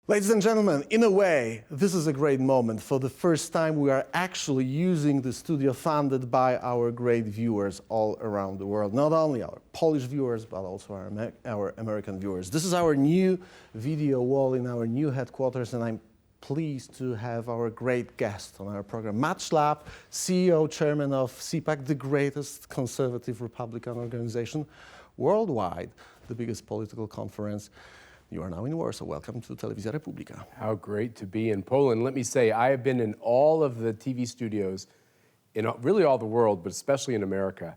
Ladies and gentlemen, in a way, this is a great moment. For the first time, we are actually using the studio funded by our great viewers all around the world. Not only our Polish viewers, but also our American viewers. This is our new video wall in our new headquarters, and I'm pleased to have our great guest on our program, Schlapp, CEO, chairman of CPAC, the greatest conservative Republican organization worldwide, the biggest political conference. You are now in Warsaw. Welcome to Telewizja Republika. How great to be in Poland. Let me say, I have been in all of the TV studios in really all the world, but especially in America.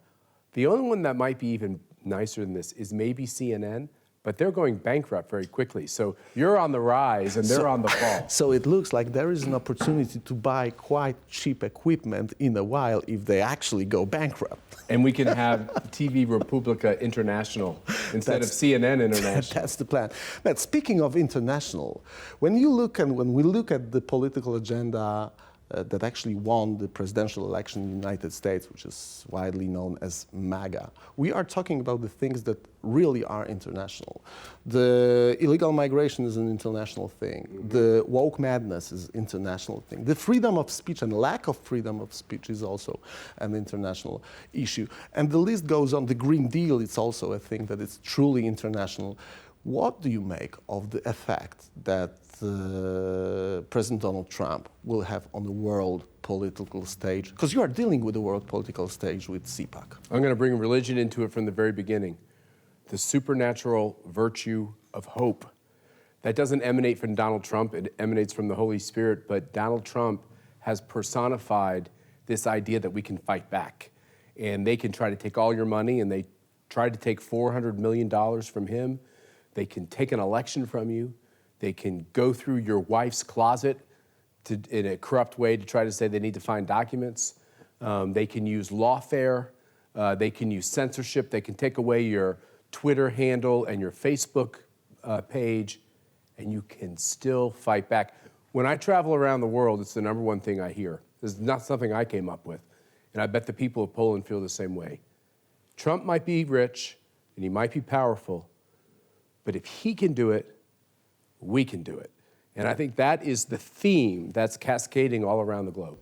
The only one that might be even nicer than this is maybe CNN, but they're going bankrupt very quickly. So you're on the rise and they're on the fall. So it looks like there is an opportunity to buy quite cheap equipment in a while if they actually go bankrupt. And we can have TV Republika International instead of CNN International. That's the plan. But speaking of international, when we look at the political agenda that actually won the presidential election in the United States, which is widely known as MAGA, we are talking about the things that really are international. The illegal migration is an international thing. Mm-hmm. The woke madness is an international thing. The freedom of speech and lack of freedom of speech is also an international issue. And the list goes on. The Green Deal is also a thing that is truly international. What do you make of the effect that President Donald Trump will have on the world political stage? Because you are dealing with the world political stage with CPAC. I'm going to bring religion into it from the very beginning. The supernatural virtue of hope. That doesn't emanate from Donald Trump, it emanates from the Holy Spirit, but Donald Trump has personified this idea that we can fight back. And they can try to take all your money, and they tried to take $400 million from him. They can take an election from you. They can go through your wife's closet in a corrupt way to try to say they need to find documents. They can use lawfare. They can use censorship. They can take away your Twitter handle and your Facebook page, and you can still fight back. When I travel around the world, it's the number one thing I hear. This is not something I came up with, and I bet the people of Poland feel the same way. Trump might be rich, and he might be powerful, but if he can do it, we can do it. And I think that is the theme that's cascading all around the globe.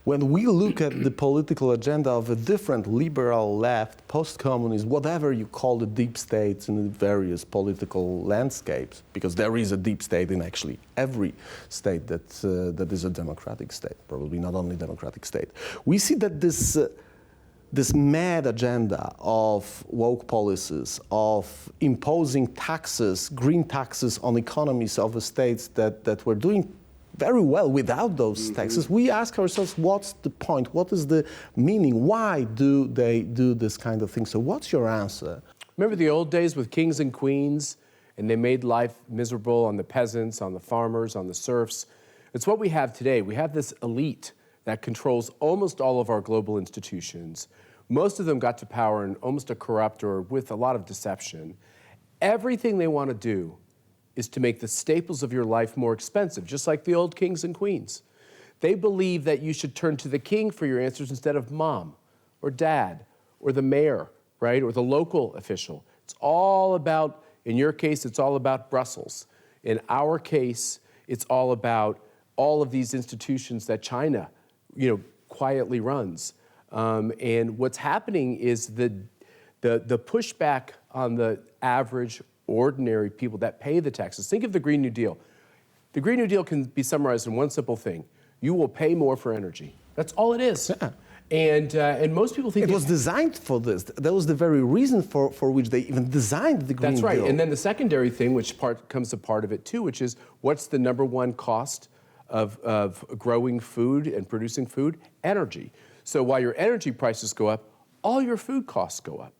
When we look at the political agenda of a different liberal left, post-communist, whatever you call the deep states in the various political landscapes, because there is a deep state in actually every state that is a democratic state, probably not only democratic state, we see that this mad agenda of woke policies, of imposing taxes, green taxes on economies of the states that were doing very well without those taxes, we ask ourselves, what's the point? What is the meaning? Why do they do this kind of thing? So what's your answer? Remember the old days with kings and queens, and they made life miserable on the peasants, on the farmers, on the serfs? It's what we have today. We have this elite that controls almost all of our global institutions. Most of them got to power in almost a corrupt or with a lot of deception. Everything they want to do is to make the staples of your life more expensive, just like the old kings and queens. They believe that you should turn to the king for your answers instead of mom or dad or the mayor, right, or the local official. It's all about, in your case, it's all about Brussels. In our case, it's all about all of these institutions that China, quietly runs. And what's happening is the pushback on the average, ordinary people that pay the taxes. Think of the Green New Deal. The Green New Deal can be summarized in one simple thing. You will pay more for energy. That's all it is. Yeah. And most people think it was designed for this. That was the very reason for which they even designed the Green Deal. That's right. And then the secondary thing, which comes a part of it too, which is what's the number one cost of growing food and producing food? Energy. So while your energy prices go up, all your food costs go up.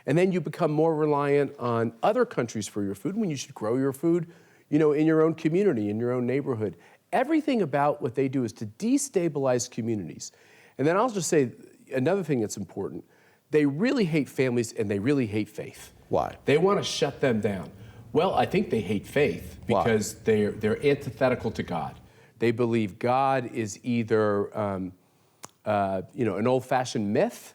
And then you become more reliant on other countries for your food when you should grow your food, in your own community, in your own neighborhood. Everything about what they do is to destabilize communities. And then I'll just say another thing that's important. They really hate families and they really hate faith. Why? They want to shut them down. Well, I think they hate faith because they're antithetical to God. They believe God is either an old-fashioned myth,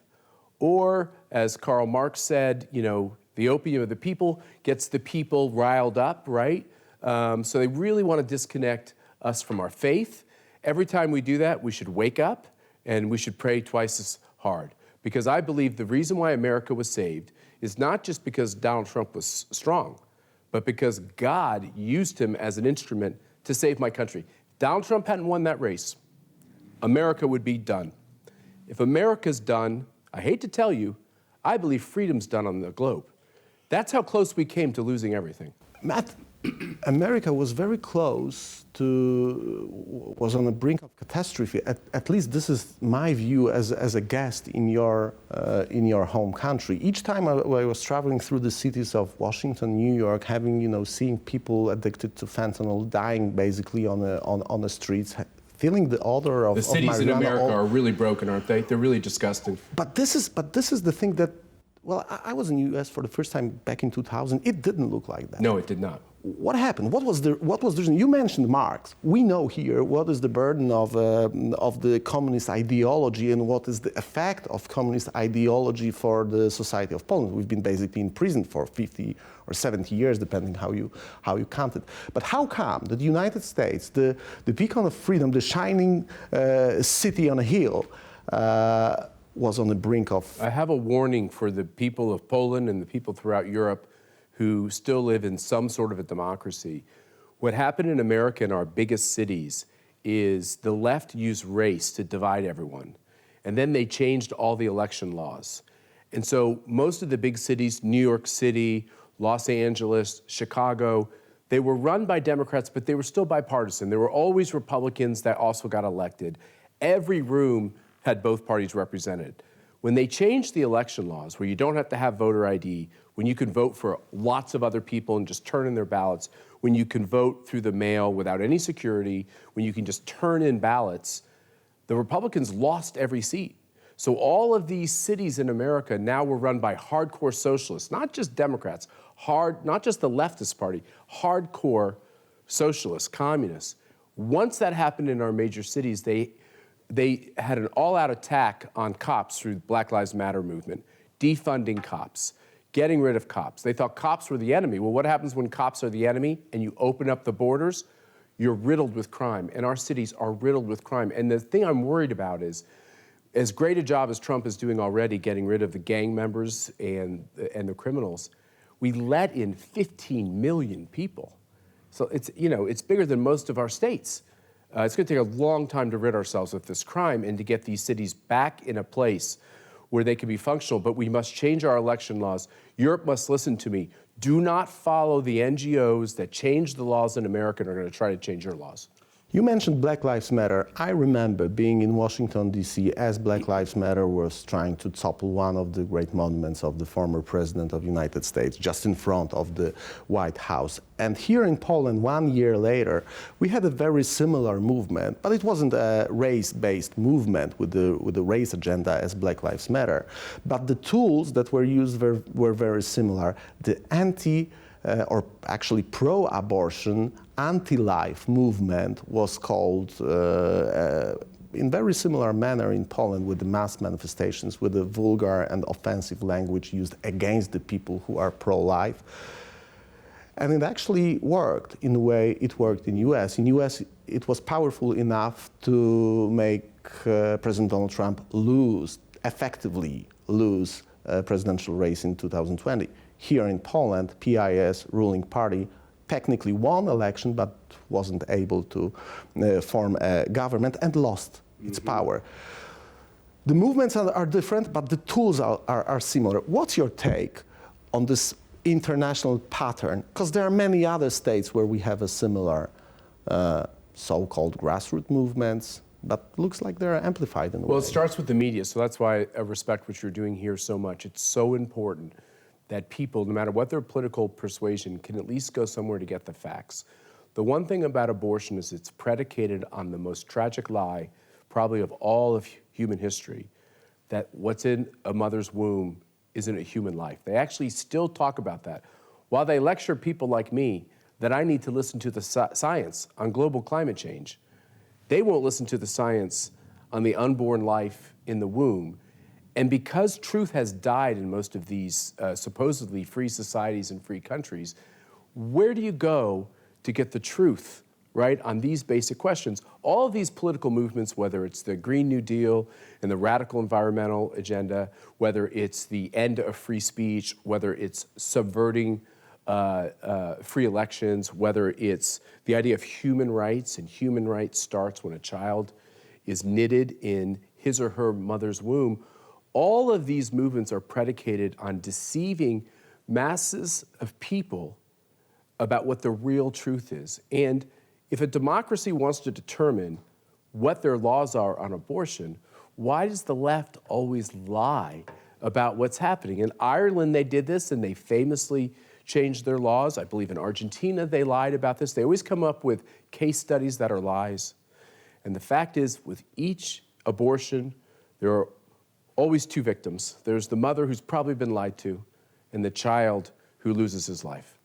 or, as Karl Marx said, the opium of the people gets the people riled up, right? So they really want to disconnect us from our faith. Every time we do that, we should wake up and we should pray twice as hard. Because I believe the reason why America was saved is not just because Donald Trump was strong, but because God used him as an instrument to save my country. If Donald Trump hadn't won that race, America would be done. If America's done, I hate to tell you, I believe freedom's done on the globe. That's how close we came to losing everything. Matt, America was very close was on the brink of catastrophe. At least this is my view as a guest in your home country. Each time I was traveling through the cities of Washington, New York, seeing people addicted to fentanyl dying basically on the streets, feeling the odor of the cities marijuana. In America are really broken, aren't they? They're really disgusting. But this is the thing that, well, I was in the U.S. for the first time back in 2000. It didn't look like that. No, it did not. What happened? What was the reason? You mentioned Marx. We know here what is the burden of the communist ideology and what is the effect of communist ideology for the society of Poland. We've been basically in prison for 50 or 70 years, depending how you count it. But how come that the United States, the beacon of freedom, the shining city on a hill, was on the brink of... I have a warning for the people of Poland and the people throughout Europe who still live in some sort of a democracy. What happened in America in our biggest cities is the left used race to divide everyone. And then they changed all the election laws. And so most of the big cities, New York City, Los Angeles, Chicago, they were run by Democrats, but they were still bipartisan. There were always Republicans that also got elected. Every room had both parties represented. When they changed the election laws, where you don't have to have voter ID, when you can vote for lots of other people and just turn in their ballots, when you can vote through the mail without any security, when you can just turn in ballots, the Republicans lost every seat. So all of these cities in America now were run by hardcore socialists, not just Democrats, not just the leftist party, hardcore socialists, communists. Once that happened in our major cities, they had an all-out attack on cops through the Black Lives Matter movement, defunding cops, getting rid of cops. They thought cops were the enemy. Well, what happens when cops are the enemy and you open up the borders? You're riddled with crime, and our cities are riddled with crime. And the thing I'm worried about is, as great a job as Trump is doing already getting rid of the gang members and the criminals, we let in 15 million people. So it's bigger than most of our states. It's going to take a long time to rid ourselves of this crime and to get these cities back in a place where they can be functional, but we must change our election laws. Europe must listen to me. Do not follow the NGOs that change the laws in America and are going to try to change your laws. You mentioned Black Lives Matter. I remember being in Washington, D.C. as Black Lives Matter was trying to topple one of the great monuments of the former president of the United States, just in front of the White House. And here in Poland, 1 year later, we had a very similar movement, but it wasn't a race-based movement with the race agenda as Black Lives Matter. But the tools that were used were very similar. The or actually pro-abortion, anti-life movement was called in very similar manner in Poland with the mass manifestations, with the vulgar and offensive language used against the people who are pro-life. And it actually worked in the way it worked in the US. In the US, it was powerful enough to make President Donald Trump effectively lose presidential race in 2020. Here in Poland, PiS, ruling party, technically won election, but wasn't able to form a government and lost its power. The movements are different, but the tools are similar. What's your take on this international pattern? Because there are many other states where we have a similar so-called grassroots movements, but looks like they're amplified in a way. Well, it starts with the media, so that's why I respect what you're doing here so much. It's so important that people, no matter what their political persuasion, can at least go somewhere to get the facts. The one thing about abortion is it's predicated on the most tragic lie, probably of all of human history, that what's in a mother's womb isn't a human life. They actually still talk about that. While they lecture people like me that I need to listen to the science on global climate change, they won't listen to the science on the unborn life in the womb. And because truth has died in most of these supposedly free societies and free countries, where do you go to get the truth, right, on these basic questions. All of these political movements, whether it's the Green New Deal and the radical environmental agenda, whether it's the end of free speech, whether it's subverting free elections, whether it's the idea of human rights, and human rights starts when a child is knitted in his or her mother's womb, all of these movements are predicated on deceiving masses of people about what the real truth is. And if a democracy wants to determine what their laws are on abortion, why does the left always lie about what's happening? In Ireland, they did this, and they famously changed their laws. I believe in Argentina, they lied about this. They always come up with case studies that are lies. And the fact is, with each abortion, there are always two victims. There's the mother who's probably been lied to, and the child who loses his life.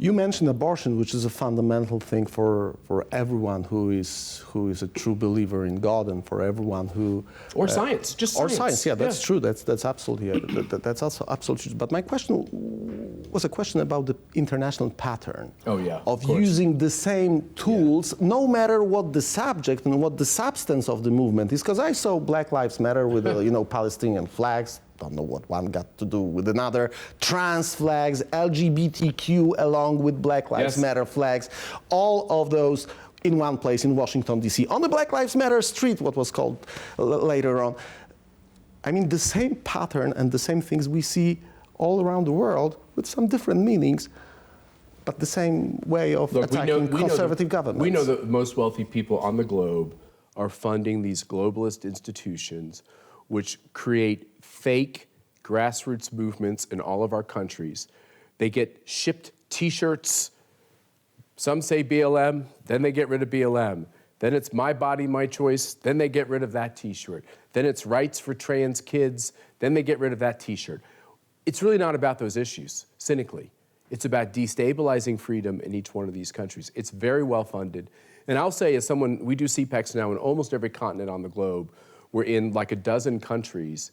You mentioned abortion, which is a fundamental thing for everyone who is a true believer in God, and for everyone who or science, just or science. science. Yeah, that's true. That's absolutely that's also absolutely true. But my question was a question about the international pattern. Oh yeah, of using the same tools, no matter what the subject and what the substance of the movement is. Because I saw Black Lives Matter with Palestinian flags. Don't know what one got to do with another. Trans flags, LGBTQ along with Black Lives Matter flags, all of those in one place in Washington, D.C. on the Black Lives Matter street, what was called later on. I mean, the same pattern and the same things we see all around the world with some different meanings, but the same way of attacking conservative governments. We know the most wealthy people on the globe are funding these globalist institutions which create fake grassroots movements in all of our countries. They get shipped T-shirts. Some say BLM, then they get rid of BLM. Then it's my body, my choice, then they get rid of that T-shirt. Then it's rights for trans kids, then they get rid of that T-shirt. It's really not about those issues, cynically. It's about destabilizing freedom in each one of these countries. It's very well funded. And I'll say, as someone, we do CPACs now in almost every continent on the globe. We're in like a dozen countries.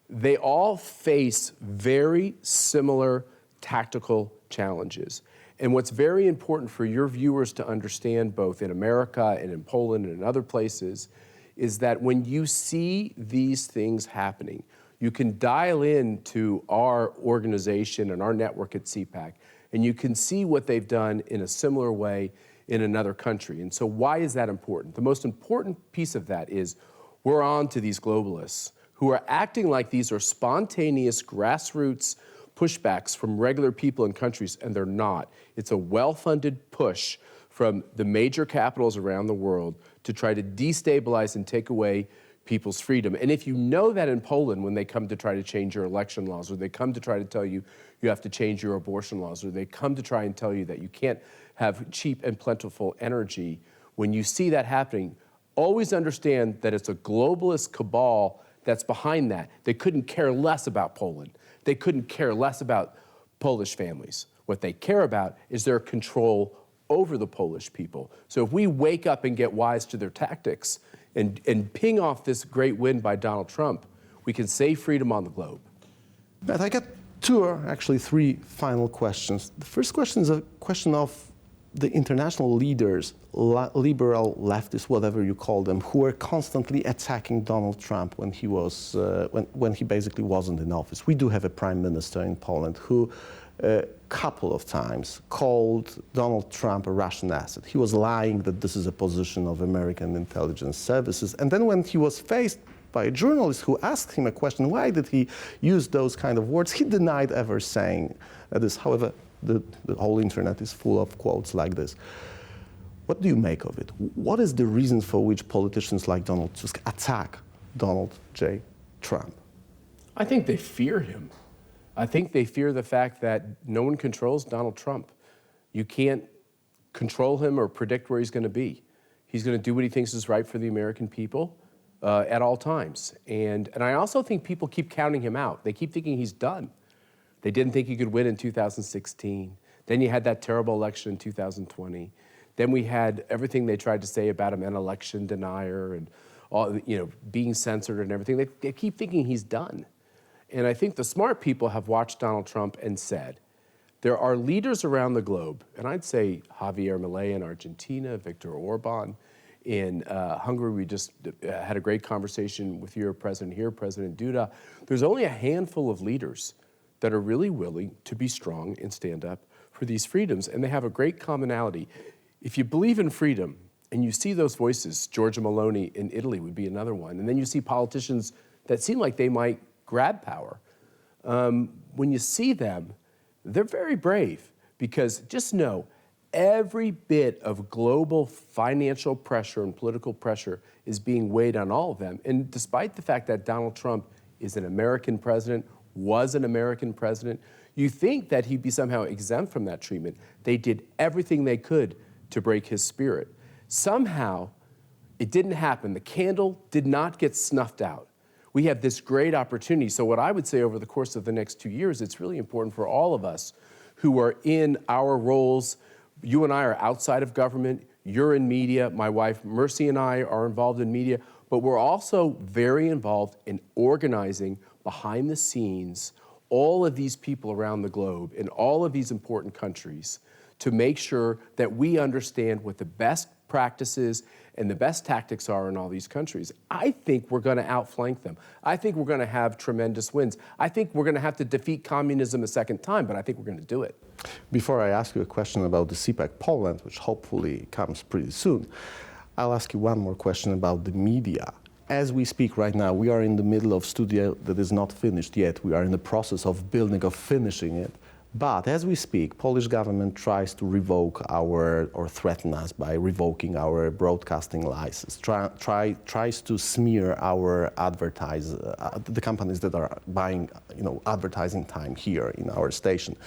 They all face very similar tactical challenges. And what's very important for your viewers to understand, both in America and in Poland and in other places, is that when you see these things happening, you can dial in to our organization and our network at CPAC, and you can see what they've done in a similar way in another country. And so why is that important? The most important piece of that is we're on to these globalists who are acting like these are spontaneous grassroots pushbacks from regular people in countries, and they're not. It's a well-funded push from the major capitals around the world to try to destabilize and take away people's freedom. And if you know that in Poland, when they come to try to change your election laws, or they come to try to tell you you have to change your abortion laws, or they come to try and tell you that you can't have cheap and plentiful energy, when you see that happening, always understand that it's a globalist cabal that's behind that. They couldn't care less about Poland. They couldn't care less about Polish families. What they care about is their control over the Polish people. So if we wake up and get wise to their tactics and ping off this great win by Donald Trump, we can save freedom on the globe. But I got two, or actually three final questions. The first question is a question of the international leaders, liberal leftists, whatever you call them, who were constantly attacking Donald Trump when he was when he basically wasn't in office. We do have a prime minister in Poland who a couple of times called Donald Trump a Russian asset. He was lying that this is a position of American intelligence services. And then when he was faced by a journalist who asked him a question, why did he use those kind of words, he denied ever saying this. However, the whole internet is full of quotes like this. What do you make of it? What is the reason for which politicians like Donald Tusk attack Donald J. Trump? I think they fear him. I think they fear the fact that no one controls Donald Trump. You can't control him or predict where he's going to be. He's going to do what he thinks is right for the American people at all times. And I also think people keep counting him out. They keep thinking he's done. They didn't think he could win in 2016. Then you had that terrible election in 2020. Then we had everything they tried to say about him, an election denier and all, being censored and everything. They keep thinking he's done. And I think the smart people have watched Donald Trump and said, There are leaders around the globe, and I'd say Javier Milei in Argentina, Viktor Orban in Hungary. We just had a great conversation with your president here, President Duda. There's only a handful of leaders that are really willing to be strong and stand up for these freedoms, and they have a great commonality. If you believe in freedom, and you see those voices, Giorgia Meloni in Italy would be another one, and then you see politicians that seem like they might grab power. When you see them, they're very brave, because just know, every bit of global financial pressure and political pressure is being weighed on all of them. And despite the fact that Donald Trump is an American president, was an American president, you think that he'd be somehow exempt from that treatment. They did everything they could to break his spirit. Somehow, it didn't happen. The candle did not get snuffed out. We have this great opportunity. So what I would say over the course of the next 2 years, it's really important for all of us who are in our roles. You and I are outside of government, you're in media, my wife Mercy and I are involved in media, but we're also very involved in organizing behind the scenes all of these people around the globe in all of these important countries to make sure that we understand what the best practices and the best tactics are in all these countries. I think we're going to outflank them. I think we're going to have tremendous wins. I think we're going to have to defeat communism a second time, but I think we're going to do it. Before I ask you a question about the CPAC Poland, which hopefully comes pretty soon, I'll ask you one more question about the media. As we speak right now, we are in the middle of studio that is not finished yet. We are in the process of building, of finishing it. But as we speak, Polish government tries to revoke or threaten us by revoking our broadcasting license, tries to smear our the companies that are buying, advertising time here in our station.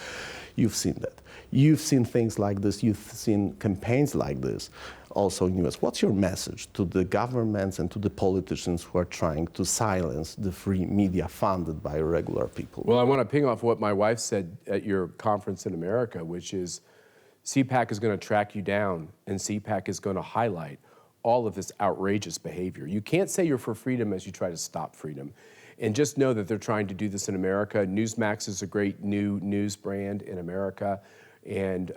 You've seen that. You've seen things like this. You've seen campaigns like this also in the US. What's your message to the governments and to the politicians who are trying to silence the free media funded by regular people? Well, I want to ping off what my wife said at your conference in America, which is CPAC is going to track you down, and CPAC is going to highlight all of this outrageous behavior. You can't say you're for freedom as you try to stop freedom. And just know that they're trying to do this in America. Newsmax is a great new news brand in America. And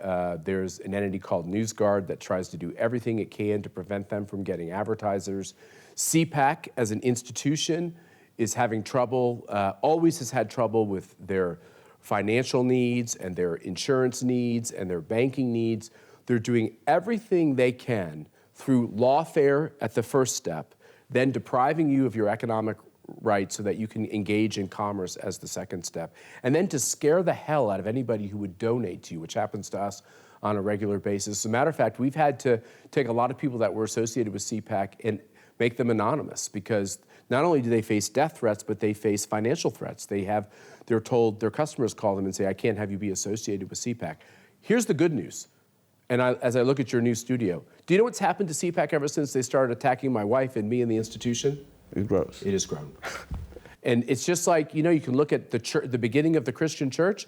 there's an entity called NewsGuard that tries to do everything it can to prevent them from getting advertisers. CPAC as an institution is having trouble, always has had trouble with their financial needs and their insurance needs and their banking needs. They're doing everything they can through lawfare at the first step, then depriving you of your economic rights so that you can engage in commerce as the second step, and then to scare the hell out of anybody who would donate to you, which happens to us on a regular basis. As a matter of fact, we've had to take a lot of people that were associated with CPAC and make them anonymous, because not only do they face death threats, but they face financial threats. They're told, their customers call them and say, I can't have you be associated with CPAC. Here's the good news. And as I look at your new studio, do you know what's happened to CPAC ever since they started attacking my wife and me in the institution? It grows. It has grown. And it's just like, you can look at the beginning of the Christian church,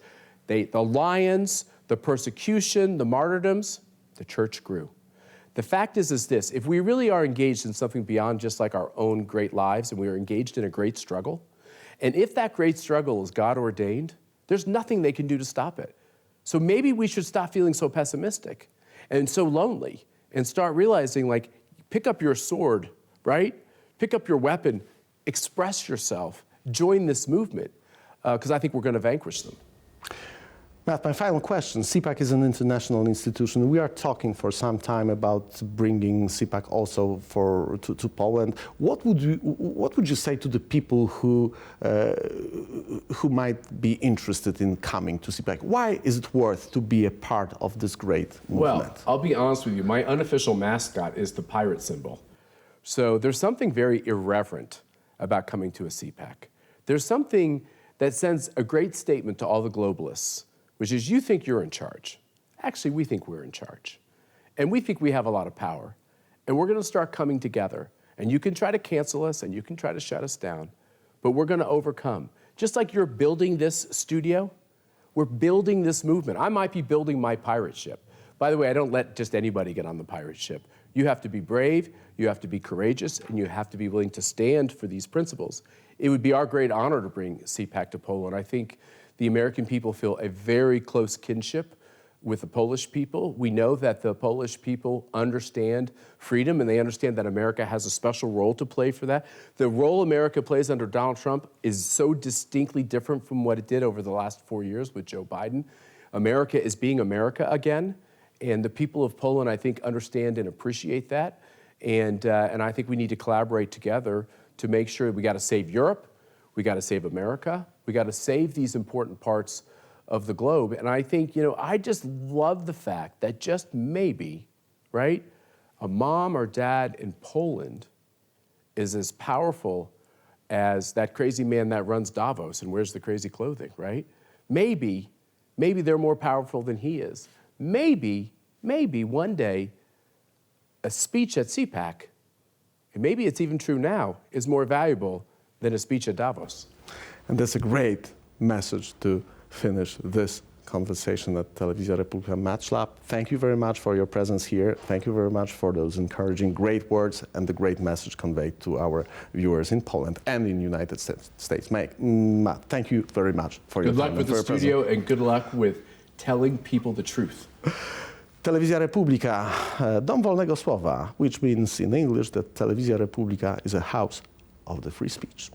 the lions, the persecution, the martyrdoms, the church grew. The fact is this, if we really are engaged in something beyond just like our own great lives, and we are engaged in a great struggle, and if that great struggle is God ordained, there's nothing they can do to stop it. So maybe we should stop feeling so pessimistic and so lonely and start realizing, like, pick up your sword, right? Pick up your weapon, express yourself, join this movement, because I think we're going to vanquish them. Matt, my final question. CPAC is an international institution. We are talking for some time about bringing CPAC also to Poland. What would you say to the people who might be interested in coming to CPAC? Why is it worth to be a part of this great movement? Well, I'll be honest with you. My unofficial mascot is the pirate symbol. So there's something very irreverent about coming to a CPAC. There's something that sends a great statement to all the globalists, which is, you think you're in charge. Actually, we think we're in charge. And we think we have a lot of power. And we're going to start coming together. And you can try to cancel us and you can try to shut us down, but we're going to overcome. Just like you're building this studio, we're building this movement. I might be building my pirate ship. By the way, I don't let just anybody get on the pirate ship. You have to be brave, you have to be courageous, and you have to be willing to stand for these principles. It would be our great honor to bring CPAC to Poland. I think the American people feel a very close kinship with the Polish people. We know that the Polish people understand freedom and they understand that America has a special role to play for that. The role America plays under Donald Trump is so distinctly different from what it did over the last 4 years with Joe Biden. America is being America again, and the people of Poland, I think, understand and appreciate that. And I think we need to collaborate together to make sure we got to save Europe, we got to save America, we got to save these important parts of the globe. And I think, I just love the fact that just maybe, right, a mom or dad in Poland is as powerful as that crazy man that runs Davos and wears the crazy clothing, right? Maybe they're more powerful than he is. Maybe one day a speech at CPAC, and maybe it's even true now, is more valuable than a speech at Davos. And that's a great message to finish this conversation at Telewizja Republika. Matt Schlapp, thank you very much for your presence here. Thank you very much for those encouraging, great words and the great message conveyed to our viewers in Poland and in the United States. Matt, thank you very much for your time. Good luck with the studio and good luck with telling people the truth. Telewizja Republika, Dom Wolnego Słowa, which means in English that Telewizja Republika is a house of the free speech.